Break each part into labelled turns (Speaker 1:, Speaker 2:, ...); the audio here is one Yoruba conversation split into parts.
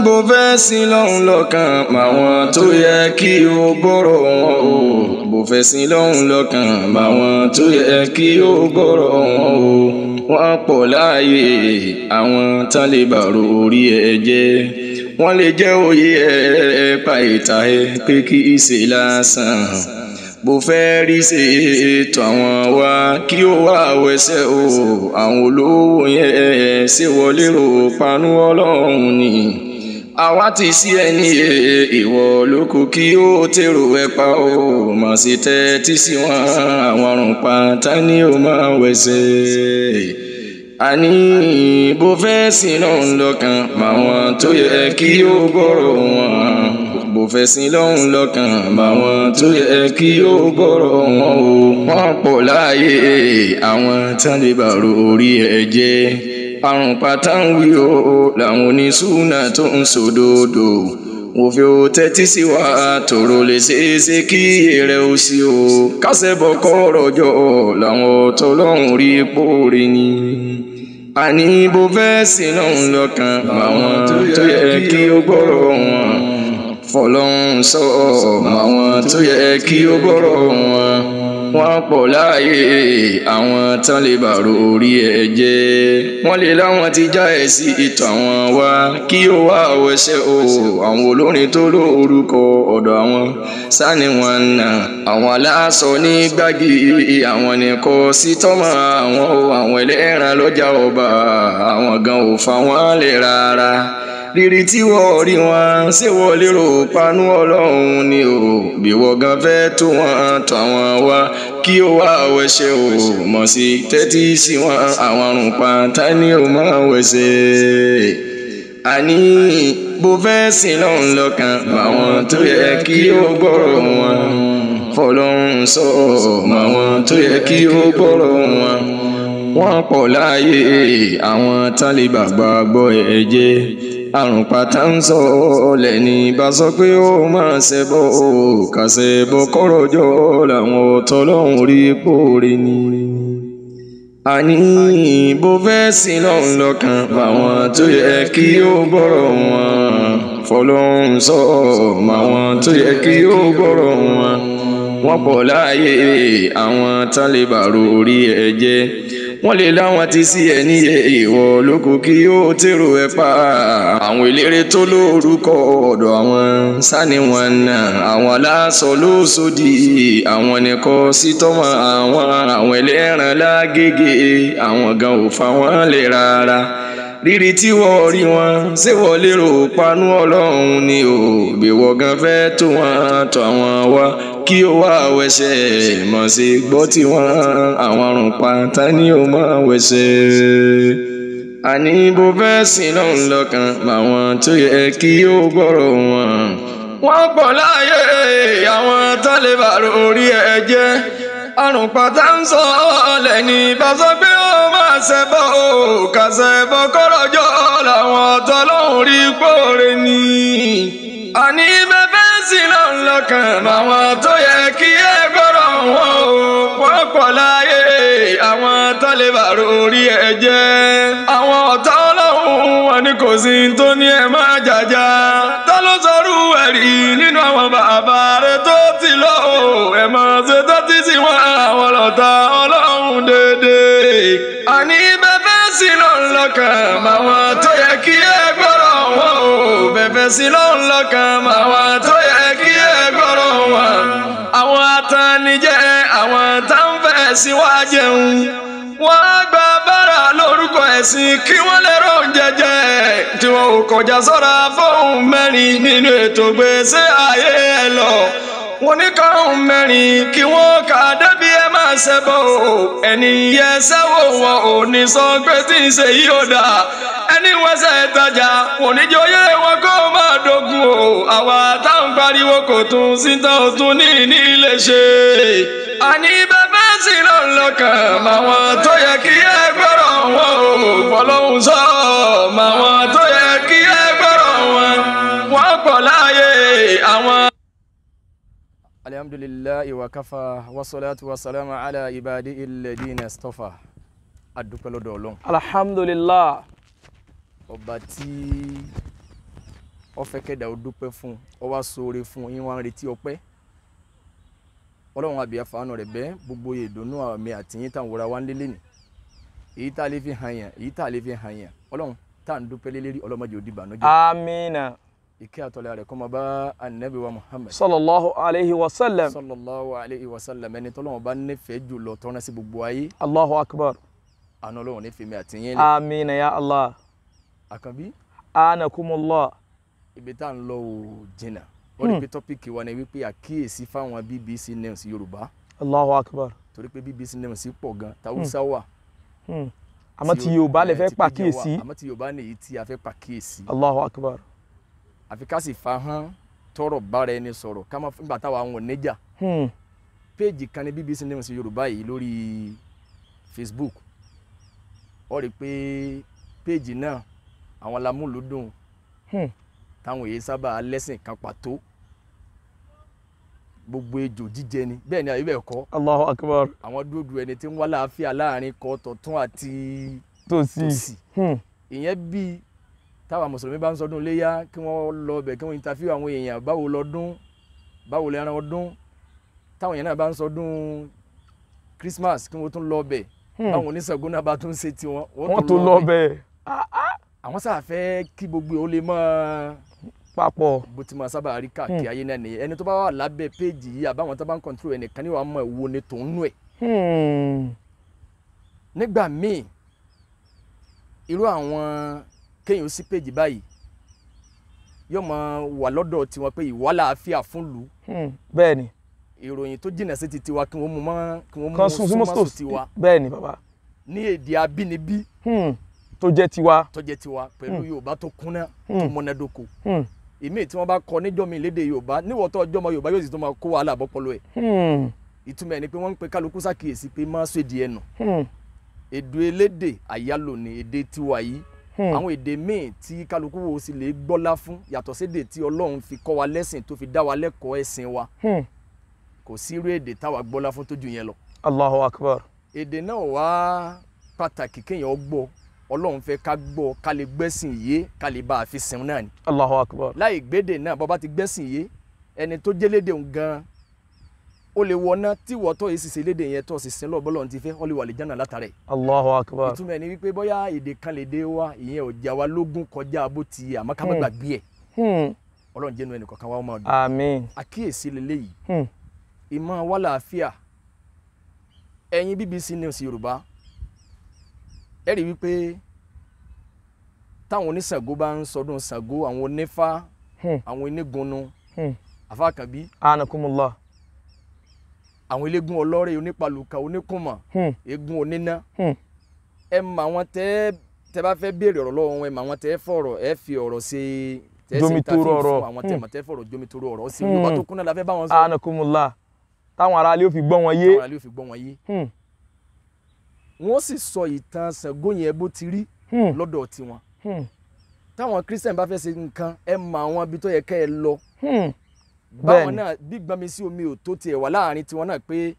Speaker 1: bó fẹ́ sin lọ́hùn lọ́kàn màwọn tó yẹ kí o gbọ́rọ̀ wọn o. Bó fẹ́ sin lọ́hùn lọ́kàn màwọn tó yẹ kí o gbọ́rọ̀ wọn o. Wọ́n pọ̀ láàyè àwọn tán lè bàrò orí ẹ jẹ́. Wọ́n lè jẹ́ òye ẹ pa ìta ẹ pé kì í ṣe lásán. Bó fẹ́ rí ṣe ètò àwọn wa kí ó wá wẹsẹ̀ o. Àwọn olówó yẹn ṣe wọlé ro panu Ọlọ́run ni. Àwa ti sí ẹni ìwọ lóko kí ó tèrò ẹ pa o. Mà sí tẹ́tí sí wọn àwọn àrùn pátá ni ó máa wẹsẹ̀. Àní bó fẹ́ sin lọ́hùn lọ́kàn màwọn tó yẹ kí ó gbọ́rọ̀ wọn. Bó fẹ́ sin lọ́hùn lọ́kàn màwọn tó yẹ kí ó gbọ́rọ̀ wọn o. Wọ́n pọ̀ láàyè àwọn tán lè bàrò orí ẹ jẹ́. Àrùn pátá ń wí o làwọn oníṣúná tó ń sòdodo. Wò fi o tẹ́tí sí wa tòrò lè ṣeéṣe kí èrè o sí o. Kásẹ̀ bọ̀ kọ́rọ̀ jọ làwọn tọ́lọ́hùn rí póore ni. Àní bó fẹ́ sin lọ́hùn lọ́kàn màwọn tó yẹ kí ó gbọ́rọ̀ wọn. Fọlọ́hun sọ màwọn tó yẹ kí ó gbọ́rọ̀ wọn. Wọ́n pọ̀ láàyè àwọn tán lè bàrò orí ẹ jẹ́. Wọ́n lè láwọn ti já ẹ sí ìtàn àwọn wa kí ó wá wẹsẹ̀ o. Àwọn olórin tó lórúkọ ọ̀dọ̀ àwọn sani wọn nà. Àwọn aláṣọ ní gbági àwọn nìkan sí tọ́mọ àwọn o. Àwọn ẹlẹ́ran lọ́jà ọba àwọn gan ò fa wọn lè rárá. Rírí tí wọ́n rí wọn ṣé wọ́n lérò panu Ọlọ́run ni o. Bí wọ́n gan fẹ́ tó wọn tó àwọn wa kí ó wá wẹsẹ̀ o. Mọ̀ sí tẹ́tí sí wọn àwọn àrùn pátá ni ó máa wẹsẹ̀. Àní bó fẹ́ sin lọ́hùn lọ́kàn màwọn tó yẹ kí ó gbọ́rọ̀ wọn. Fọlọ́hun sọ màwọn tó yẹ kí ó gbọ́rọ̀ wọn. Wọ́n pọ̀ láàyè àwọn tán lè bàgbà gbọ́ ẹ jẹ́. Àrùn pátá ń sọ ọ̀lẹ̀ ní bá sọ pé ó máa ṣẹbọ o. Kàṣẹbọ kọ́rọ̀ jọ làwọn tọ́lọ́hùn rí póore ni. Àní bó fẹ́ sin lọ́hùn lọ́kàn màwọn tó yẹ kí ó gbọ́rọ̀ wọn. Fọlọ́hun sọ màwọn tó yẹ kí ó gbọ́rọ̀ wọn. Wọ́n pọ̀ láàyè àwọn tán lè bàrò orí ẹ jẹ́. Wọ́n lè láwọn ti sí ẹni ìwọ lóko kí ó tèrò ẹ pa. Àwọn eléré tó lórúkọ ọ̀dọ̀ àwọn sani wọn nà. Àwọn aláṣọ ló sódì àwọn nìkan sí tọ́mọ àwọn ẹlẹ́ran lágége àwọn gan ò fa wọn lè rárá. Rírí tí wọ́n rí wọn ṣé wọ́n lérò panu Ọlọ́run ni o. Bí wọ́n gan fẹ́ tó wọn tó àwọn wa kí ó wá wẹsẹ̀. Mọ̀ sí gbọ́ tí wọ́n àwọn àrùn pátá ni ó máa wẹsẹ̀. Àní bó fẹ́ sin lọ́hùn lọ́kàn màwọn tó yẹ kí ó gbọ́rọ̀ wọn. Wọ́n pọ̀ láàyè àwọn tán lè bàrò orí ẹ jẹ́. Àrùn pátá ń sọ ọ̀lẹ̀ ní bá sọ pé ó máa ṣẹbọ o. Kàṣẹbọ kọ́rọ̀ jọ làwọn tọ́lọ́hùn rí póore ni. Àní bẹ́ẹ̀ sin lọ́hùn lọ́kàn màwọn tó yẹ kí ẹ gbọ́rọ̀ wọn o. Wọ́n pọ̀ láàyè àwọn tán lè bàrò orí ẹ jẹ́. Àwọn ọ̀tá Ọlọ́run wọn ni kò sí tó ní ẹ máa jàjà. Tá ló sọrú ẹ̀rí nínú àwọn bàbá rẹ tó ti lọ o. Ẹ máa ṣe tọ́tí sí wọn àwọn ọ̀tá Ọlọ́run déédéé. Àní bẹ́ẹ̀ sin lọ́hùn lọ́kàn màwọn tó yẹ kí ẹ gbọ́rọ̀ wọn o. Bẹ́ẹ̀ sin lọ́hùn lọ́kàn màwọn tó yẹ kí ẹ gbọ́rọ̀ wọn. Àwọn atanijẹ́ àwọn tá ń fẹ́ sí wá jẹun. Wọ́n á gba bára lórúkọ ẹ̀sìn kí wọ́n lè rọ̀ jẹjẹ. Tí wọn ò kọjá sọ́ra fóun mẹ́rin nínú ètò gbèsè ayé ẹ lọ. Wọ́n ní káwọn mẹ́rin kí wọ́n kà débi ẹ máa ṣẹbọ o. Ẹni yẹ sẹ́wọ̀ wọn ò ní sọ pé tí ń ṣe yí ò dà. Ẹni wẹ́sẹ̀ ìtajà kò ní jọyé wọn kó máa dogun o. Àwa táwọn pariwo kò tún síta ò tún ní ilé ṣe. Àní bẹ́ẹ̀ sì lọ́hùn lọ́kàn màwọn tó yẹ kí ẹ gbọ́rọ̀ wọn o. Fọlọ́hun sọ màwọn tó yẹ kí ẹ gbọ́rọ̀ wọn. Wọ́n pọ̀ láàyè àwọn.
Speaker 2: Alhamdulillahi wa kafa wa salatu wa salamu ala ibadihi alladhina istafa. Adúpẹ́ lọ́dọ̀ Ọlọ́run.
Speaker 3: Alhamdulillah.
Speaker 2: Ọba tí ó fẹ́ kẹ́dà ó dúpẹ́ fún ó wá ṣoore fún yín wá ń retí ọpẹ́ Ọlọ́run àbí àfààní rẹ̀ bẹ́ẹ̀ gbogbo ìdùnnú àmì àti yín táwọn wòra wá ń lélẹ̀ ni èyí tá a lè fi hàn yàn èyí tá a lè fi hàn yàn Ọlọ́run tá à ń dúpẹ́ lé lérí ọlọ́mọdé òdì ìbànújẹ́.
Speaker 3: Amina.
Speaker 2: Ìkẹ́ àtọ́lá rẹ̀ kó máa bá Ànábì wa Muhammad.
Speaker 3: Sallallahu alayhi wa sallam.
Speaker 2: Sallallahu alayhi wa sallam ẹni tọ́lọ́run bá nífẹ̀ẹ́ jùlọ tọ́ná sí gbogbo ayé.
Speaker 3: Allahu akbar.
Speaker 2: Àná Ọlọ́run nífẹ̀ẹ́ mi àti yín lẹ̀.
Speaker 3: Amina ya Allah.
Speaker 2: Àkànbí.
Speaker 3: Anakumullah.
Speaker 2: Ibi tá à ń lọ ò jìnnà. Ó rí pé tọ́pìkì wa ni wípé àkíyèsí fáwọn BBC News Yorùbá.
Speaker 3: Allahu akbar.
Speaker 2: Torí pé BBC News pọ̀ gan tàwùsá wà.
Speaker 3: Àmọ́ tí Yorùbá lè fẹ́ pàkíyèsí.
Speaker 2: Àmọ́ tí Yorùbá ní èyí tí a fẹ́ pàkíyèsí.
Speaker 3: Allahu akbar.
Speaker 2: Àfi ká sì fa hàn tọrọ bára ẹni sọ̀rọ̀ ká má nígbà táwa àwọn oníjà. Péèjì kan ní BBC News Yorùbá yìí lórí Facebook. Ó rí pé péèjì náà àwọn lamúlùdùn táwọn èyí sábà lẹ́sìn kan pàtó gbogbo ejò jíjẹ ni bẹ́ẹ̀ ni àyè bẹ́ẹ̀ kọ́.
Speaker 3: Allahu akbar.
Speaker 2: Àwọn dúdú ẹni tí ń wá láàfíà láàrin kọ́ tọ̀tún àti
Speaker 3: tòsí.
Speaker 2: Ìyẹn bí táwa mùsùlùmí bá ń sọdún léyà kí wọ́n lọ bẹ̀ kí wọ́n interview àwọn èèyàn báwo lọ́dún báwo lẹ́ran ọdún táwọn èèyàn náà bá ń sọdún Christmas kí wọ́n tún lọ bẹ̀ báwọn oníṣègùn náà bá tún ṣe tiwọn
Speaker 3: wọ́n tún lọ bẹ̀.
Speaker 2: Àwọn sáà fẹ́ kí gbogbo ó lè mọ́
Speaker 3: papọ̀
Speaker 2: bó ti máa sábà rí káàkiri ayé náà nìyẹn ẹni tó bá wà lábẹ́ péèjì yìí àbáwọn tó bá ń control ẹnìkan ní wàá mọ ìwo ni tòun nù ẹ̀. Nígbà míì irú àwọn kéèyàn sí péèjì báyìí yóò máa wà lọ́dọ̀ tiwọn pé ìwà láàfíà fún lù.
Speaker 3: Bẹ́ẹ̀ ni.
Speaker 2: Ìròyìn tó jìnnà sí ti tiwa kí wọ́n mú mọ́ súnmọ́ tiwa.
Speaker 3: Bẹ́ẹ̀ ni bàbá.
Speaker 2: Ní èdè abínibí.
Speaker 3: Tó jẹ́ tiwa.
Speaker 2: Tó jẹ́ tiwa pẹ̀lú Yorùbá tó kúnná tó mọ́nádóko. Ìmí tí wọ́n bá kọ níjọ́ mi lédè Yorùbá níwọ̀tọ́ ọjọ́ ọmọ Yorùbá yóò sì tún máa kó wàhálà bọ́pọ̀lọ́ ẹ̀. Ìtumọ̀ ẹ̀ ni pé wọ́n ń pe kálukú ṣàkíyèsí pé má sọ èdè ẹnu. Èdè elédè àyálò ni èdè tiwa yìí. Àwọn èdè míì tí kálukú wo sì lè gbọ́lá fún yàtọ̀ sédè tí Ọlọ́run fi kọ́ wa lẹ́sìn tó fi dá wa lẹ́kọ̀ọ́ ẹ̀sìn wa. Kò sí irú èdè táwa gbọ́lá fún tó jù yẹn lọ.
Speaker 3: Allahu akbar.
Speaker 2: Èdè náà wá pàtàkì kéèyàn gbọ́ Ọlọ́run fẹ́ ká gbọ́ ká lè gbẹ́sìn yé ká lè bá a fi sìn náà ni.
Speaker 3: Allahu akbar.
Speaker 2: Láì gbédè náà bọ́ bá ti gbẹ́sìn yé ẹni tó jẹ́ lédè òun gan ó lè wọná tí wọ́tọ́ yìí sì ṣe lédè yẹn tó sì sin lọ́ọ́ bọ́lọ́run ti fẹ́ ó lè wà lè jẹ́nà látàrẹ̀.
Speaker 3: Allahu akbar.
Speaker 2: Ìtumọ̀ ẹni wípé bóyá èdè kan lè dé wa ìyẹn ò jà wá lógún kọjá bó ti àmọ́ ká má gbàgbé ẹ̀. Ọlọ́run jẹ́nu ẹnì kọ̀ọ̀kan wa ó máa dùn.
Speaker 3: Àmín.
Speaker 2: Àkíyèsí leléyìí ìmọ̀ wà láàfíà ẹ̀yin BBC News Yorùbá ẹ rí wípé táwọn oníṣàngó bá ń sọdún Ṣàngó àwọn onífá àwọn onígunnu àfàkànbí
Speaker 3: anakumullah
Speaker 2: àwọn eléégún ọlọ́rẹ̀ onípalùkà oníkùnmọ̀ eégún oníná ẹ mọ àwọn tẹ́ bá fẹ́ béèrè ọ̀rọ̀ lọ́wọ́ wọn ẹ mọ àwọn tẹ́ fọ̀rọ̀ ẹ fi ọ̀rọ̀ ṣe
Speaker 3: jomitoro ọ̀rọ̀
Speaker 2: àwọn tẹ́ fọ̀rọ̀ jomitoro ọ̀rọ̀ sí Yorùbá tó kúnná la fẹ́ bá wọn sọ
Speaker 3: anakumullah táwọn ará ilé ó fi gbọ́ wọn yé
Speaker 2: wọ́n sì sọ ìtàn Ṣàngó yẹn bó ti rí lọ́dọ̀ tiwọn táwọn Christian bá fẹ́ ṣe nǹkan ẹ mọ àwọn ibi tó yẹ kẹ́ ẹ lọ báwọn náà bí gbọ́nmi sí omi ò tó tiẹ̀ wà láàrin tiwọn náà pé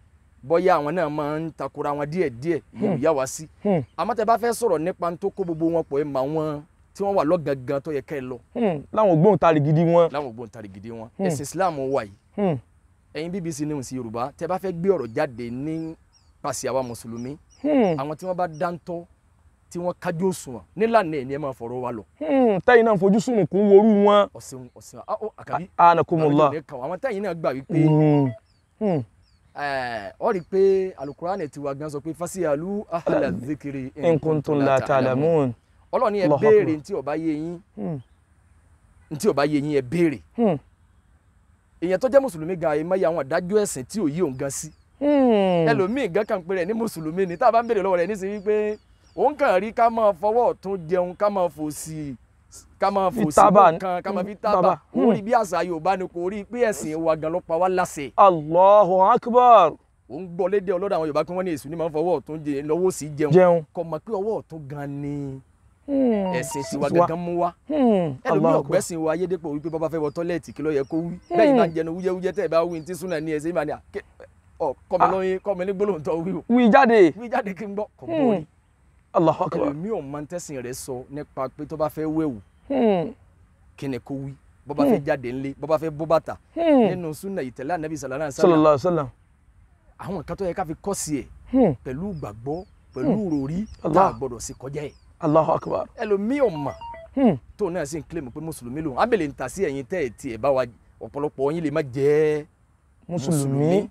Speaker 2: bọ́yá àwọn náà máa ń takora wọn díẹ̀díẹ̀ ìyẹn ò yá wá sí àmọ́ tẹ́ bá fẹ́ sọ̀rọ̀ nípa tó kó gbogbo wọn pọ̀ ẹ mọ àwọn tí wọ́n wà lọ́gangan tó yẹ kẹ́ ẹ lọ.
Speaker 3: láwọn ògbóǹtarìgìdì wọn.
Speaker 2: láwọn ògbóǹtarìgìdì wọn ẹ̀sìn Islam wà yìí ẹ̀yin BBC News Yorùbá tẹ́ bá fẹ́ gbé ọ̀rọ̀ jáde ní pàṣẹ àwa mùsùlùmí àwọn tí wọ́n bá dáńtọ́ tí wọ́n kájú òṣùwọ̀n nílànà ẹ̀ ní ẹ máa fọ̀rọ̀ wa lọ.
Speaker 3: tẹ́yìn náà fojú sùn kún worú wọn.
Speaker 2: ọ̀sìn àkàbí.
Speaker 3: anakumullah.
Speaker 2: àwọn tẹ́yìn náà gbà wípé ọ rí i pé alukurani tiwa gan sọ pé fasiyalu ahla zikiri
Speaker 3: in kuntum la ta'lamun.
Speaker 2: Ọlọ́run ẹ béèrè ntí ó bá yé yín ẹ béèrè. èèyàn tó jẹ́ mùsùlùmí gan àyèmọ́ yà àwọn àdájọ́ ẹ̀sìn tí ò yí òun gan sí. ẹlòmíì gan kàn pé rẹ̀ ní mùsùlùmí ni tá a bá ń béèrè lọ́wọ́ rẹ̀ ní sí wípé òun kàn rí ká máa fọwọ́ ọ̀tún jẹun ká máa fòsì kan ká máa fi tábà òun rí bí àṣà Yorùbá ni kò rí pé ẹ̀sìn wa gan ló pa wá láṣẹ.
Speaker 3: Allahu akbar.
Speaker 2: òun gbọ́ lédè ọlọ́dọ̀ àwọn Yorùbá pé wọ́n ní èṣù ní máa ń fọwọ́ ọ̀tún lọ́wọ́ sí jẹun kò mọ̀ pé ọwọ́ ọ̀tún gan ni ẹ̀sìn tiwa gangan mú wá ẹlòmíì ọ̀gbẹ́sìn wa ayédèpọ̀ wípé bàbá fẹ́ wọ tọ́lẹ̀tì kí ló yẹ kó wí bẹ́ẹ̀ bá ń jẹnu wúyẹ́wúyẹ́ tẹ́ ẹ bá wí ní tí súnà ní ẹsẹ̀ ìmọ̀ ni kọ́mi ní gbólóhùn tó wí o wí jáde kí n gbọ́ kò gbọ́ rí ẹlòmíì ọ̀mọ tẹ́sìn rẹ̀ sọ nípa pé tó bá fẹ́ wẹ̀wù kí ni kó wí bó bá fẹ́ jáde ńlé bó bá fẹ́ bọ́ bàtà nínú súnà ìtẹ̀lé ànábì sallallahu alaihi wasallam àwọn nǹkan tó yẹ ká fi kọ́ sí ẹ̀ pẹ̀lú gbàgbọ́ pẹ̀lú ròrí tá a gbọ́dọ̀ sí kọjá ẹ̀.
Speaker 3: Allahu akbar.
Speaker 2: ẹlòmíì ò mọ̀ tó náà sì ń claim pé mùsùlùmí lòun abẹ́lẹ̀ ń ta sí ẹ̀yin tẹ́ ẹ̀ tiẹ̀ bá wa ọ̀pọ̀lọpọ̀ yín lè má jẹ́ mùsùlùmí.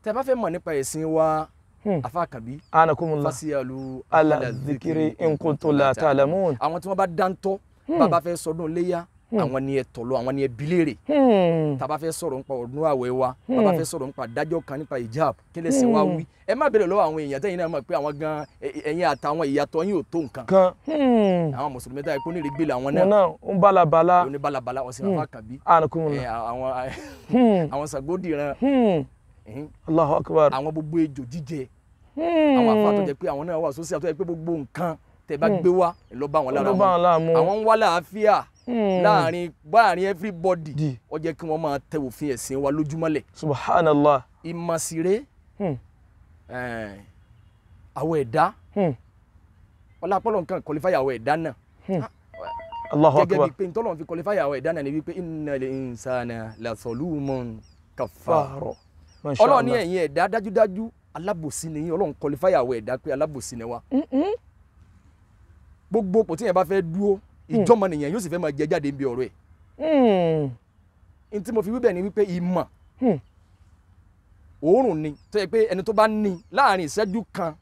Speaker 2: tẹ́ bá fẹ́ mọ̀ nípa ẹ̀sìn wa afákàbí fasiyalu
Speaker 3: ala dhikri in kuntum la ta'lamun.
Speaker 2: àwọn tí wọ́n bá dáńtọ́ bàbá fẹ́ sọdún léyà àwọn ni ẹ tọ̀lọ̀ àwọn ni ẹ bilére tàbá fẹ́ sọ̀rọ̀ nípa ọdún àwẹ̀ wa bàbá fẹ́ sọ̀rọ̀ nípa dájọ́ kan nípa hijab kí lè sìn wá wí ẹ má bèrè lọ́wọ́ àwọn èèyàn tẹ́yìn náà mọ̀ pé àwọn gan ẹ̀yin àtàwọn ìyàtọ̀ yín ò tó nǹkan àwọn mùsùlùmí táyà pé onírè gbélé àwọn náà
Speaker 3: ń balabala
Speaker 2: oní balabala ọ̀sìn afákàbí àwọn sàgbódìran
Speaker 3: Allahu akbar
Speaker 2: àwọn gbogbo ejò jíjẹ àwọn afá tó jẹ pé àwọn náà wà sósì àtọ́ jẹ pé gbogbo nǹkan tẹ́ bá gbé wá ẹ lọ bá wọn lára wọn àwọn ń wá láàáfíà láàrin everybody ó jẹ́ kí wọ́n máa tẹ òfin ẹ̀sìn wa lójúmọ́lẹ̀.
Speaker 3: Subhanallah.
Speaker 2: ìmọ̀síre àwọ̀ ẹ̀dá ọlápọ̀lọ̀ nǹkan qualify àwọ̀ ẹ̀dá náà.
Speaker 3: Allahu akbar.
Speaker 2: gẹ́gẹ́ bíi pé ntọ́lọ̀ fi qualify àwọ̀ ẹ̀dá náà ni wípé innal insana lazalumun kafar. Ọlọ́run ní ẹ̀yin ẹ̀dá dájúdájú alábòsí ni yín Ọlọ́run qualify àwọ̀ ẹ̀dá pé alábòsí ni wá. gbogbo pò tí yẹn bá fẹ́ dúró ìjọmọ nìyẹn yóò sì fẹ́ máa jẹ jáde níbi ọ̀rọ̀ ẹ̀. n tí mo fi wí bẹ́ẹ̀ ni wípé ìmọ̀ òórùn ni tó yẹ pé ẹni tó bá ní láàrin ìṣẹ́jú kan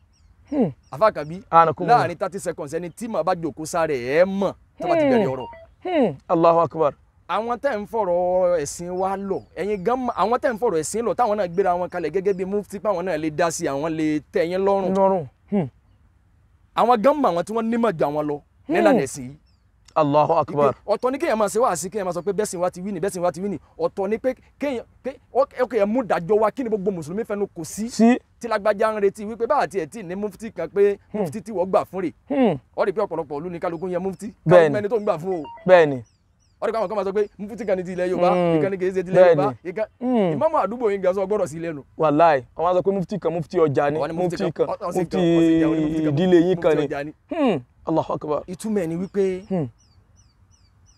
Speaker 2: àfàkàbí láàrin 30 seconds ẹni tí màá bá jòkó sáré ẹ̀ mọ̀ tó bá ti bẹ̀rẹ̀ ọ̀rọ̀.
Speaker 3: Allahu akbar.
Speaker 2: àwọn tẹ́ ń fọ̀rọ̀ ẹ̀sìn wa lọ ẹ̀yin gan àwọn tẹ́ ń fọ̀rọ̀ ẹ̀sìn lọ táwọn náà gbéra wọn kalẹ̀ gẹ́gẹ́ bí mufti páwọn náà lè dá sí àwọn lè tẹ́ yín lọ́rùn. àwọn gan mọ̀ àwọn tí wọ́n nímọ̀ jù àwọn lọ nílànà ẹ̀sìn yìí.
Speaker 3: Allahu akbar.
Speaker 2: ọ̀tọ̀ ni kéèyàn máa ṣe wáàsí kéèyàn máa sọ pé bẹ́sìn wa ti wí ni bẹ́sìn wa ti wí ni ọ̀tọ̀ ni pé kéèyàn mú dájọ́ wa kí ni gbogbo mùsùlùmí fẹnu kò sí tí lágbájá ń retí wípé báà tiẹ̀ tí ní mufti kan pé mufti tí wọ́n gbà fún rè ó rí pé ọ̀pọ̀lọpọ̀ ìlú ni kálukú yẹn mufti kálukú ẹni tó ń gbà fún o.
Speaker 3: bẹ́ẹ̀ni.
Speaker 2: ó rí pé àwọn kan máa sọ pé mufti kan ní ti ilẹ̀ Yorùbá ìkan ní kì í ṣe ti ilẹ̀ Yorùbá ìkan ìmáàmù àdúgbò yín gan sọ gbọ́dọ̀ sí lẹ́nu.
Speaker 3: wàláì àwọn sọ pé mufti kan mufti ọjà ni mufti kan mufti ìdílé yín kan ni. Allahu akbar.
Speaker 2: ìtumọ̀ ẹ̀ ni wípé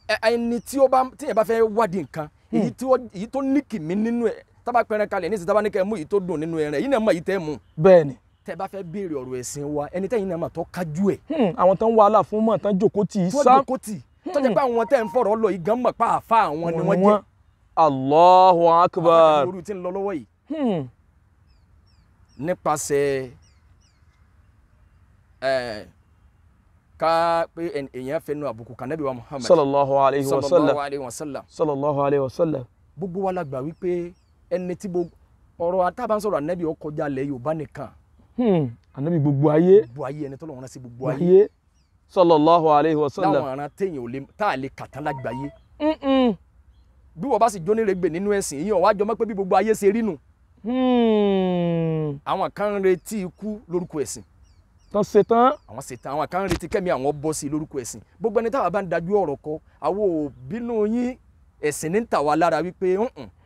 Speaker 2: ẹni tí yẹn bá fẹ́ wádìí nǹkan èyí tó ní kìmí nínú ẹ̀ tábà pẹrẹ kalẹ̀ ní ìsìn tábà ní kẹ́ mú èyí tó dùn nínú ẹ̀rẹ̀ yìí náà mọ̀ èyí tẹ́ mú.
Speaker 3: bẹ́ẹ̀ni.
Speaker 2: tẹ́ bá fẹ́ béèrè ọ̀rọ̀ ẹ̀sìn wa ẹni tẹ́yìn náà mà tó kájú ẹ̀.
Speaker 3: àwọn tán wà á fún mọ̀ tán jókòó tì í sá.
Speaker 2: tó jókòó tì tó jẹ́ pé àwọn tẹ́ ń fọ̀rọ̀ lọ ìgàn mọ̀ pa àfa àwọn ni wọ́n jẹ́.
Speaker 3: Allahu akbar.
Speaker 2: àwọn tí ń lọ lọ́wọ́ yìí. nípasẹ̀ ká pé èèyàn fẹnu àbùkù kan Nábì wa Muhammad
Speaker 3: sallallahu alayhi wa
Speaker 2: sallam
Speaker 3: sallallahu alayhi wa sallam.
Speaker 2: gbogbo wa la gbà wípé ẹni tí ọ̀rọ̀ àtàbánsọ̀rọ̀ Ànábì ó kọjá lẹ̀ Yorùbá nìkan.
Speaker 3: Ànábì gbogbo ayé.
Speaker 2: gbogbo ayé ẹni tọ́lọ́run rán sí gbogbo ayé.
Speaker 3: sallallahu alayhi wa sallam.
Speaker 2: láwọn aràn téèyàn ò lè tá a lè kàtán lágbàáyé. bí wọ́n bá sì jóní rẹ̀gbẹ̀ nínú ẹ̀sìn yìí ọ̀wá jọmọ́ pé bí gbogbo ayé ṣe rí nù. àwọn kan ń retí ikú lórúkọ ẹ̀sìn.
Speaker 3: tán ṣetán.
Speaker 2: àwọn ṣetán àwọn kan ń retí kẹ́mi àwọn bọ́ sí lórúkọ ẹ̀sìn. gbogbo ẹni táwa bá ń dájú ọ̀rọ̀ kọ àwọn òbínú yín ẹ̀sìn ní tàwa lára wípé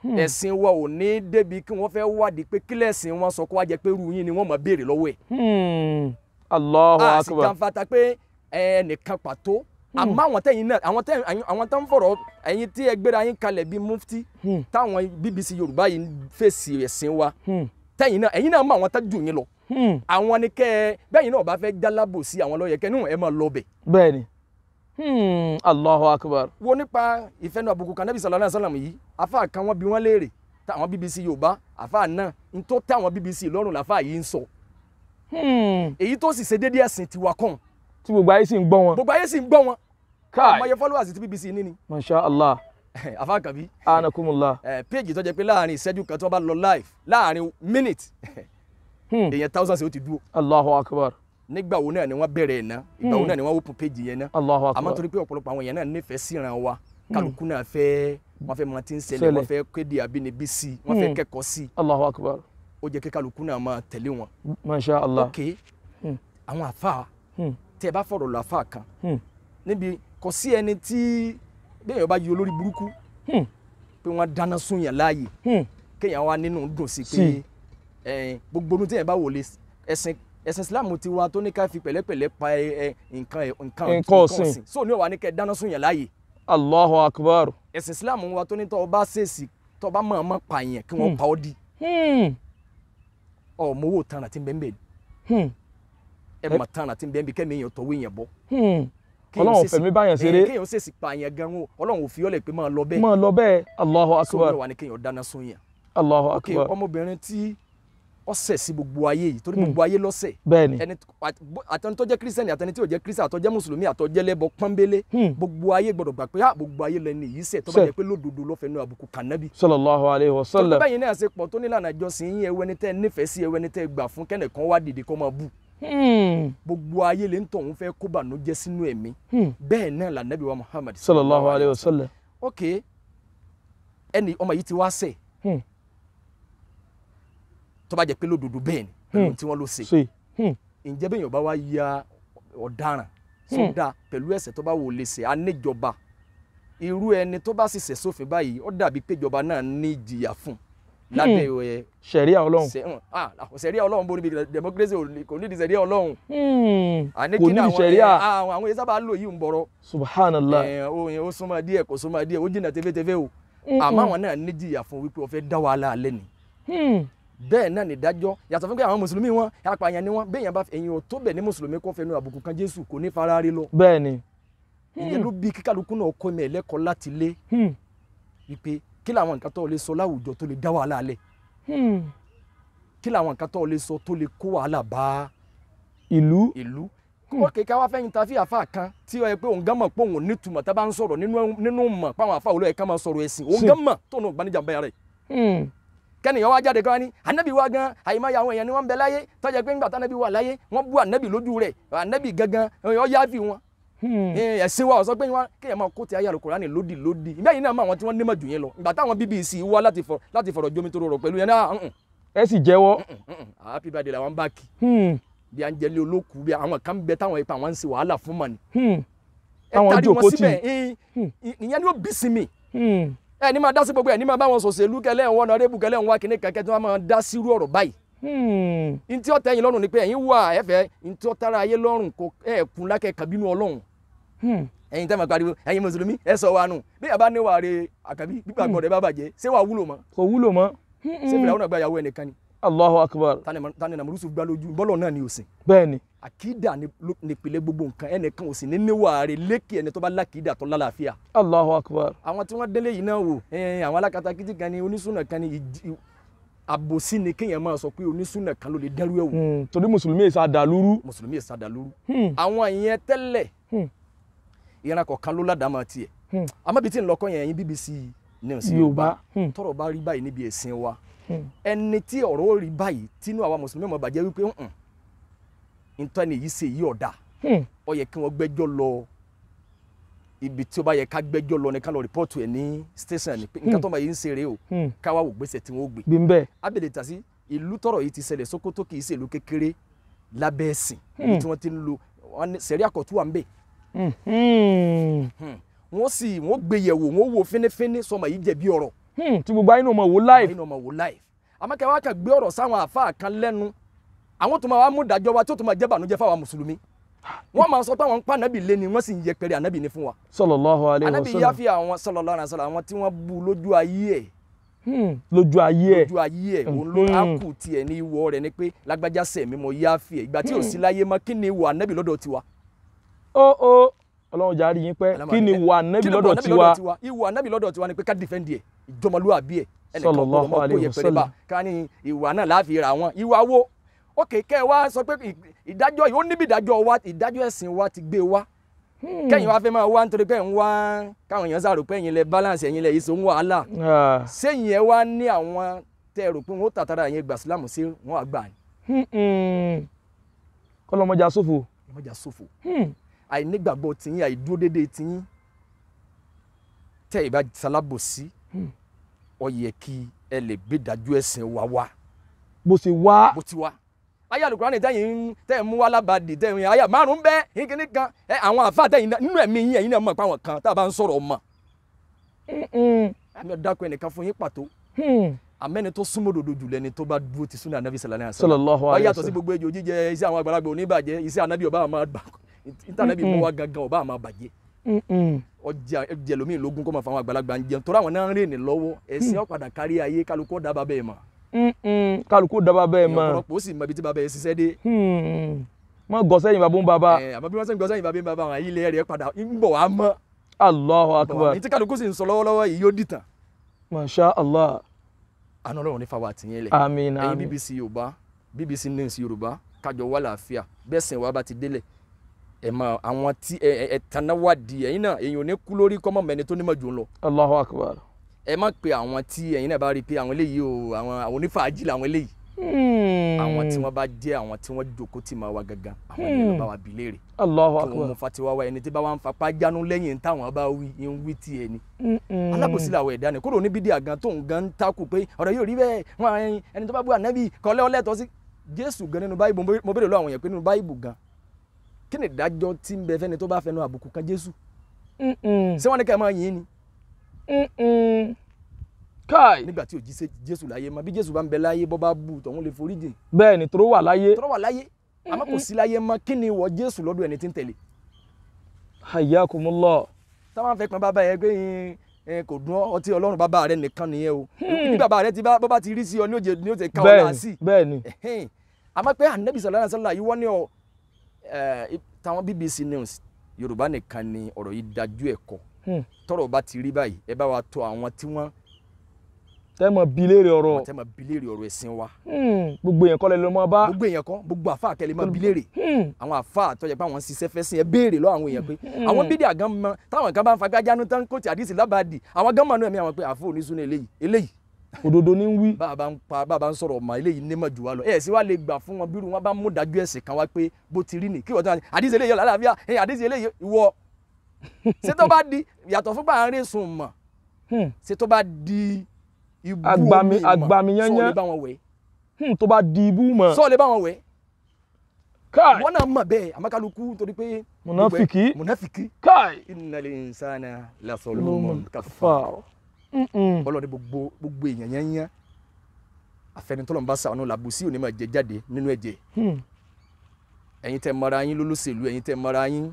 Speaker 2: ẹ̀sìn wa ò ní débi kí wọ́n fẹ́ wádìí pé kílẹ̀ ẹ̀sìn wọn sọ kó wá jẹ pé irú yín ni wọ́n máa béèrè lọ́wọ́ ẹ̀.
Speaker 3: Allahu akbar.
Speaker 2: a sì kàn fata pé ẹnìkan pàtó àmọ́ àwọn tẹ̀yìn náà àwọn tó ń fọ̀rọ̀ ẹ̀yin tí ẹ gbéra yín kalẹ̀ bíi mufti táwọn BBC Yorùbá yìí fèsì ẹ̀sìn wa tẹ̀yìn náà ẹ̀yin náà mọ àwọn tó jù yín lọ àwọn ni kẹ́ ẹ bẹ́yìn náà bá fẹ́ jálábò sí àwọn lọ́yẹ̀ kẹ́ nínú ẹ máa lọ bẹ̀.
Speaker 3: bẹ́ẹ̀ni. Allahu akbar.
Speaker 2: wo nípa ìfẹ́nu àbùkù kan Nábì sallallahu alaihi wasallam yìí afa kan wọ́n bi wọ́n léèrè táwọn BBC Yorùbá afa náà n tó tẹ́ àwọn BBC lọ́rùn làfa yìí ń sọ. èyí tó sì ṣe déédéé ẹ̀sìn tiwa kàn.
Speaker 3: tí gbogbo ayé sì ń gbọ́ wọn.
Speaker 2: gbogbo ayé sì ń gbọ́ wọn.
Speaker 3: káì
Speaker 2: ọmọ yẹ followers ti BBC ní ni.
Speaker 3: masha Allah.
Speaker 2: afa kabi.
Speaker 3: anakumullah.
Speaker 2: péèjì tó jẹ́ pé láàrin ìṣẹ́jú kan tí wọ́n bá lọ live láàrin minute èèyàn thousands ó ti dúró.
Speaker 3: Allahu akbar.
Speaker 2: nígbà wo náà ni wọ́n bẹ̀rẹ̀ ẹ̀ ná ìgbà wo náà ni wọ́n open page yẹn ná.
Speaker 3: Allahu akbar.
Speaker 2: àmọ́ torí pé ọ̀pọ̀lọpọ̀ àwọn èèyàn náà nífẹ̀ẹ́ síran wa kálukú náà fẹ́ wọ́n fẹ́ mọ tí ń ṣẹlẹ̀ wọ́n fẹ́ kéde àbínibí sí wọ́n fẹ́ kẹ́kọ̀ọ́ sí.
Speaker 3: Allahu akbar.
Speaker 2: ó jẹ́ kí kálukú náà máa tẹ̀lé wọn.
Speaker 3: masha Allah.
Speaker 2: ok àwọn àfa tẹ ẹ bá fọ̀rọ̀ lọ àfa kan níbi kò sí ẹni tí bẹ́ẹ̀ bá yí olórí burúkú pé wọ́n dáná sun yàn láàyè kéèyàn wá nínú dùn sí pé gbogbo ohun tí yẹn bá wò lé ẹ̀sìn Islam ti wa tó ní ká fi pẹ̀lẹ́pẹ̀lẹ́ pa nǹkan ọ̀sìn so ní ọ̀wá ní kẹ́ dáná sun yàn láàyè.
Speaker 3: Allahu akbar.
Speaker 2: ẹ̀sìn Islam wa tó ní tó bá ṣèṣì tó bá mọ̀ pààyàn kí wọ́n pa ọ́ di ọmọ owó tán àti bẹ́ẹ̀ ẹ mọ̀ tán àti bẹ́ẹ̀ kẹ́mi èèyàn tọ́wọ́ èèyàn bọ́
Speaker 3: Ọlọ́run fẹ̀mí báyàn ṣeré
Speaker 2: kéèyàn ṣèṣì pààyàn gan o Ọlọ́run ò fi ọ́lẹ̀ pé máa lọ
Speaker 3: bẹ́ẹ̀ Allahu akbar.
Speaker 2: sọ wà ní kéèyàn dáná sun yàn
Speaker 3: Allahu akbar.
Speaker 2: ọmọbìnrin tí ọ̀sẹ̀ sí gbogbo ayé yìí torí gbogbo ayé lọ́sẹ̀
Speaker 3: bẹ́ẹ̀ni
Speaker 2: ẹni àtẹni tó jẹ́ kírísítẹ́nì àtẹni tí ò jẹ́ kírísítẹ́nì àtọjẹ́ mùsùlùmí àtọjẹ́ lẹ́bọ pọ́nbélé gbogbo ayé gbọ́dọ̀ gbà pé gbogbo ayé lẹni yìí ṣẹ̀ tó bá jẹ́ pé lódodo ló fẹnu àbùkù kànábì.
Speaker 3: sallallahu alayhi wa sallam.
Speaker 2: tó bá yín náà ṣe pọ̀ tó nílànà ìjọsìn yín ẹwẹ́ ní tẹ́ nífẹ̀ẹ́ sí ẹwẹ́ ní tẹ́ gbà fún kẹ́nìkan wá dìde kó máa bú. gbogbo ayé lè ń tọ̀ ń fẹ́ kó bànújẹ́ sínú ẹ̀mí bẹ́ẹ̀ náà lànàbí wa Muhammad
Speaker 3: sallallahu alayhi wa sallam.
Speaker 2: ok ẹni ọmọ yìí ti wá ṣẹ̀ tó bá jẹ́ pé lódodo bẹ́ẹ̀ ni pẹ̀lú tí wọ́n ló ṣe ǹjẹ́ bẹ́ẹ̀ yóò bá wá ya ọ̀daràn sódà pẹ̀lú ẹ̀ṣẹ̀ tó bá wò lè ṣe aníjọba irú ẹni tó bá sì ṣẹ̀ sófin báyìí ó dàbí pé ìjọba náà ní ìjìyà fún lábẹ́ ẹ̀
Speaker 3: ṣẹ̀ríà Ọlọ́run
Speaker 2: ṣẹ̀ríà Ọlọ́run bó níbi democracy kò ní di ṣẹ̀ríà Ọlọ́run
Speaker 3: kò ní di ṣẹ̀ríà
Speaker 2: àwọn yẹn sábà lò yìí ń bọ̀rọ̀
Speaker 3: subhanallah
Speaker 2: ó súnmọ́ díẹ̀ kò súnmọ́ díẹ̀ ó jìnnà tẹ́fẹ́tẹ́fẹ́ o àmọ́ àwọn náà ní ìjìyà fún wípé ó fẹ́ dá wàhálà alẹ́ ni bẹ́ẹ̀ náà ní ìdájọ́ yàtọ̀ fún pé àwọn mùsùlùmí wọn apààyàn ni wọn bẹ́ẹ̀ yẹn bá ẹ̀yìn ò tó bẹ̀ ní mùsùlùmí kó fẹnu àbùkù kan Jésù kò ní fara rí lọ.
Speaker 3: bẹ́ẹ̀ ni.
Speaker 2: ìyẹn ló bí kíkálukú náà kọ́ mi ẹ̀lẹ́kọ̀ọ́ láti lé wípé kí làwọn nǹkan tó lè sọ láwùjọ tó lè dá wàhálà alẹ̀ kí làwọn nǹkan tó lè sọ tó lè kó wàhálà bá ìlú kó kéka wá fẹ́yìn ta fi àfa kan tí ó yẹ pé òun gán mọ̀ pé òun nítumọ̀ tá bá ń sọ̀rọ̀ nínú mọ̀ páwọn àfa olóyè ká máa sọ̀rọ̀ ẹ̀sìn òun gán mọ̀ tó náà gbaníjà bẹ́ẹ̀ rẹ̀ kẹ́nìyàn wá jáde kan ní anabi wa gan àyèmáyà àwọn èèyàn ni wọ́n ń bẹ láyé tó jẹ́ pé ńgbà tí anabi wà láyé wọ́n bú anabi lójú rẹ̀ anabi gangan ó yááfì wọn ẹ̀sìn wa ọ̀sọ́ pé wọn kéèyàn máa kó ti ayé Al-Kùránì lódì ìgbà yìí náà máa wọn tí wọ́n ní mọ̀ jù yẹn lọ ìgbà táwọn BBC wá láti fọ̀rọ̀ jomi tó rọrọ̀ pẹ̀lú yẹn náà
Speaker 3: ẹ sì jẹ́wọ́
Speaker 2: happy birthday làwọn bá kì bí à ń jẹlé olókù bí àwọn kan bẹ táwọn ipa àwọn ń ṣe wàhálà fún mọ̀ ni
Speaker 3: àwọn jókòó tì
Speaker 2: ìyẹn ni ó bí sinmi ẹni máa dá sí gbogbo ẹni máa bá wọn sòṣèlú kẹlẹ́ ń wọ́n náà rébù kẹlẹ́ ń wá kíní kẹ̀kẹ́ tí wọ́n máa dá sírú ọ̀rọ̀ báyìí. ntí ó tẹ́yìn lọ́rùn ni pé ẹ̀yin wà ẹ̀fẹ̀ ntí ó tara ayé lọ́rùn kò ẹ̀kún lákẹ́ kàbínú Ọlọ́run. ẹ̀yin tẹ́ máa pariwo ẹ̀yin mùsùlùmí ẹ̀ sọ wa nù bí yàrá ní wàá re àkàbí gbígbàgbọ́ rẹ̀ bá bàjẹ́ ṣé wàá wúlò mọ́.
Speaker 3: kò wúlò mọ́.
Speaker 2: ṣé fìlà wọn àgbà yàwó ẹnìkan ni.
Speaker 3: Allahu akbar.
Speaker 2: tani nàmúrúsù gbá lójú bọ́lọ̀ náà ni òsìn.
Speaker 3: bẹ́ẹ̀ni.
Speaker 2: àkídà ni ìpìlẹ̀ gbogbo nǹkan ẹnìkan ò sì ní níwàárí lékè ẹni tó bá lákìídà tó lálàáfíà.
Speaker 3: Allahu akbar.
Speaker 2: àwọn tí wọ́n délé yìí náà wò àwọn alákatakítí kan ní onísùnà kan ní àbòsí ni kéèyàn máa sọ pé onísùnà kan ló lè dẹ́rù ẹ̀ wò.
Speaker 3: torí mùsùlùmí èsà dàlúrú.
Speaker 2: mùsùlùmí èsà dàlúrú. àwọn ìyẹn tẹ́lẹ̀ ìran kọ̀ọ̀kan ló ládàá máa tiẹ̀. àmọ́ bí tí ń lọ́kọ́ yẹn ẹ̀yin BBC news Yorùbá tọ́rọ̀ bá rí báyìí níbi ẹ̀sìn wa ẹni tí ọ̀rọ̀ ó rí báyìí tínú àwa mùsùlùmí ọmọ bàjẹ́ wípé ntọ́ ni yìí ṣe yìí ọ̀dà ó yẹ kí wọ́n gbẹ́jọ́ lọ ibi tí ó bá yẹ ká gbẹ́jọ́ lọ ní ká lọ rìpọ́ọ̀tù ẹ̀ ní station ni nǹkan tó máa yìí ń ṣeré o káwá wò gbèsè tí wọ́n gbé.
Speaker 3: bímbẹ́.
Speaker 2: abèlè tàṣí ìlú tọ́rọ̀ yìí ti ṣẹlẹ̀ Sókótó kì í ṣe ìlú kékeré lábẹ́ ẹ̀sìn ibi tí wọ́n ti ń lo sẹ̀rí àkọ́tù wà ń bẹ̀. wọ́n gbé yẹ̀wò wọ́n wò fínífíní sọmọ yìí jẹ̀bi ọ̀rọ̀.
Speaker 3: tí gbogbo ayé náà mọ̀ wò live.
Speaker 2: àmọ́ kẹ́ wá kàn gbé ọ̀rọ̀ sáwọn àfáà kan lẹ́nu àwọn tó máa wá mú ìdájọ́ wa tó tó máa jẹ́ bànújẹ́ fáwọn mùsùlùmí wọ́n máa sọ pé àwọn ń pa ànábì lé ni wọ́n sì ń yẹpẹrẹ ànábì ní fún wa.
Speaker 3: sallallahu alaihi wasallam.
Speaker 2: ànábì yáfi àwọn sallallahu alaihi wasallam àwọn tí wọ́n bú lójú ayé ẹ̀.
Speaker 3: lójú ayé
Speaker 2: ẹ̀ òun ló ákù tiẹ̀ ní ìwọ rẹ̀ ni pé lágbájá sẹ̀ mi mọ̀ yáfi ẹ̀ ìgbà tí ò sí láyé mọ́ kí ni ìwọ ànábì lọ́dọ̀ tiwa.
Speaker 3: Ọlọ́run jàre yín pẹ́ kí ni ìwọ ànábì lọ́dọ̀ tiwa.
Speaker 2: ìwọ ànábì lọ́dọ̀ tiwa ni pé ká dìfẹ́ǹdì ẹ̀ ìjọmọlúwàbí ẹ̀
Speaker 3: sallallahu alaihi wasallam.
Speaker 2: ká ní ìwà náà láàfin ra wọn ìwà wo ókè kẹ́ ẹ wá sọ pé ìdájọ́ yìí ó níbi ìdájọ́ ẹ̀sìn wa ti gbé wa kẹ́yìn wá fẹ́ máa wá nítorí pé ń wá káwọn èèyàn sàrò pé ẹ̀yin lẹ balance ẹ̀yin lẹ ìṣó ń wàhálà sẹ́yìn ẹ wá ní àwọn tẹ́ rò pé wọ́n tàtàrà yẹn gbà sílámù sí wọn àgbà ni.
Speaker 3: kọ́lọ́mọjà sófò.
Speaker 2: kọ́lọ́mọjà sófò àìnígbàgbọ́ tiyín àìdúró déédéé tiyín tẹ́ ìbá salábòsí ó yẹ kí ẹ lè gbé ìdájọ́ ẹ̀sìn wa wá.
Speaker 3: bó ti wá.
Speaker 2: ayé Al-Kùránì tẹ́yìn mú wá lábàdì tẹ́yìn ayé márùn-ún bẹ́ẹ̀ kíní kan àwọn àfa tẹ́yìn nínú ẹ̀mí yín ẹ̀yin náà mọ̀ pé àwọn kan tá a bá ń sọ̀rọ̀ ọmọ. àmì ọ̀dàkùn ẹnìkan fún yín pàtó. àmẹ́ni tó súnmọ́ òdodo jùlọ ẹni tó bá dúró ti súnà Ànábì sallallahu alaihi wasallam.
Speaker 3: wáyé
Speaker 2: yàtọ̀ sí gbogbo ejò jíjẹ iṣẹ́ àwọn àgbàlagbà oníbàjẹ́ iṣẹ́ Ànábì ọba àmà bà ìtànàbì mú wa gangan ọba àmà bàjẹ́. ọjà lómi lógún kó máa fa àwọn àgbàlagbà ń jẹun torí àwọn náà ń rìn ní lọ́wọ́ ẹ̀sìn ọ̀padà kárí ayé kálukú ọ̀dà bàbá ẹ̀ mọ̀.
Speaker 3: kálukú dá bàbá ẹ̀ mọ̀.
Speaker 2: ọ̀pọ̀lọpọ̀ ó sì mọ ibi tí bàbá ẹ̀ ṣiṣẹ́ dé.
Speaker 3: wọ́n gọ sẹ́yìn bàbá ń bàbá.
Speaker 2: àmọ́ bí wọ́n sẹ́yìn gọ sẹ́yìn bàbá ń bàbá àwọn ilé rẹ̀ padà ń bọ̀ wá mọ́.
Speaker 3: Allahu akbar.
Speaker 2: ní tí kálukú sì ń sọ lọ́wọ́lọ́wọ́ yìí yóò dìtàn.
Speaker 3: Masha Allah.
Speaker 2: àná Ọlọ́run ní fáwọn àtìyẹn lẹ̀.
Speaker 3: Àmín
Speaker 2: ẹ̀yin
Speaker 3: àmín.
Speaker 2: BBC Yorùbá BBC News Yorùbá kájọ wà láàfíà bẹ́ẹ̀ sìn wá bá ti délẹ̀ ẹ mọ àwọn tí ẹ tanáwádìí ẹ̀yin náà èyàn ò ní kú lórí kọ́mọ mẹ́ni tó nímọ̀ jù ń lọ.
Speaker 3: Allahu akbar.
Speaker 2: ẹ má pe àwọn tí ẹ̀yin náà bá rí i pé àwọn eléyìí o àwọn onífàájì làwọn eléyìí. àwọn tí wọ́n bá jẹ́ àwọn tí wọ́n jókòó tì máa wá gangan àwọn ènìyàn bá wà bí léèrè.
Speaker 3: Allahu
Speaker 2: kí
Speaker 3: akbar.
Speaker 2: wọ́n mú fatiwa wá ẹni tí bá wà ń fapá jánu lẹ́yìn táwọn bá wí ń wí tí ẹni. alábòsí làwọn ẹ̀dá ni kúrò níbi díà gan tó ń gan takù pé ọ̀rọ̀ yóò rí bẹ́ẹ̀ wọn ẹni tó bá bú ànábì kọ́lẹ́ ọlẹ́tọ̀ sí Jésù gan nínú báyìí mo béèrè lọ àwọn yẹn pé nínú báyìí gan kí ni ìdájọ́ tí ń bẹ fẹ́ni tó bá fẹnu àbùkù kan Jésù ṣé wọ́n ní ká máa yìn ni.
Speaker 3: Káì.
Speaker 2: nígbà tí ò jí Jésù láyé mọ́ bí Jésù bá ń bẹ láyé bọ́ bá bú tọ̀hún lè forí jìn.
Speaker 3: bẹ́ẹ̀ ni tóró wà láyé.
Speaker 2: tọ́rọ̀ wà láyé àmọ́ kò sí láyé mọ́ kí ni ìwọ Jésù lọ́dọ̀ ẹni tí ń tẹ̀lé.
Speaker 3: Hayyakumullah.
Speaker 2: táwọn fẹ́ pọn bàbá yẹn pé kò dún ọtí Ọlọ́run bàbá rẹ nìkan nìyẹn o bí bàbá rẹ bó bá ti rí sí ọ ní ó ti ká ọ láàsì.
Speaker 3: bẹ́ẹ̀ ni.
Speaker 2: àmọ́ pé Ànábì sallallahu alaihi wasallam yìí wọ́n ní ọ táwọn BBC News Yorùbá nìkan ni ọ̀rọ̀ yìí dájú ẹ̀kọ́ tọ́rọ̀ bá ti rí báyìí ẹ bá wa tọ̀ àwọn tí wọ́n
Speaker 3: tẹ́mọ̀ bilérè ọ̀rọ̀.
Speaker 2: tẹ́mọ̀ bilérè ọ̀rọ̀ ẹ̀sìn wa.
Speaker 3: gbogbo èèyàn kọ́ lẹ ló mọ́ bá.
Speaker 2: gbogbo èèyàn kọ́ gbogbo àfa àkẹlẹ́ mọ́ bilérè. àwọn àfa àtọ́jà pé àwọn ṣiṣẹ́ fẹ́ sí ẹ béèrè lọ́wọ́ àwọn èèyàn pé àwọn bídíà gan mọ táwọn kan bá ń fa gbájánu tán kó ti àdìsí lábàádì àwọn gan mọ̀ náà mi àwọn pé àfọ onísùnà eléyìí.
Speaker 3: òdodo ní wí.
Speaker 2: bàbá ń sọ̀rọ̀ ọmọ eléyìí ní mọ̀ jù wá lọ ẹ̀ sì wá lè gbà fún wọn bírú wọn bá mú dájú ẹ̀sìn kan wá pé bó ti rí ni kí wọ́n tó àdìsí eléyìí lálàáfíà àdìsí eléyìí ìwọ ṣé tó bá di yàtọ̀ fún gbàǹrẹ̀ sùn mọ̀ ṣé tó bá di ibu
Speaker 3: agbami yányán
Speaker 2: sọ lè bá wọn wẹ̀
Speaker 3: tó bá di ibú mọ̀
Speaker 2: sọ lè bá wọn wẹ̀
Speaker 3: káì
Speaker 2: wọn náà mọ̀ bẹ́ẹ̀ àmọ́kálukú torí pé
Speaker 3: munafiki káì
Speaker 2: innal insana lazalumun kafar ọlọ́ni gbogbo èèyàn yányán àfẹnitọ́lọ́ ń bá sàánú làbùsí òní máa jẹ jáde nínú ẹ̀jẹ̀ ẹ̀yin tẹ́ mara yín lólóṣèlú ẹ̀yin tẹ́ mara yín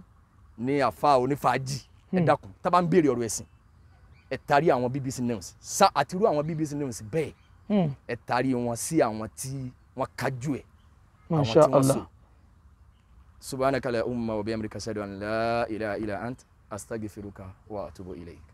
Speaker 2: ní àfa onífàájì ẹ dákun tá bá ń béèrè ọ̀rọ̀ ẹ̀sìn ẹ tarí àwọn BBC News àtirú àwọn BBC News bẹ́ẹ̀ ẹ tarí wọn sí àwọn tí wọ́n kájú ẹ̀ àwọn tí wọ́n sọ. subhanaka la umma wa bihamdika ashhadu an la ilaha illa ant astaghfiruka wa atubu ilayk.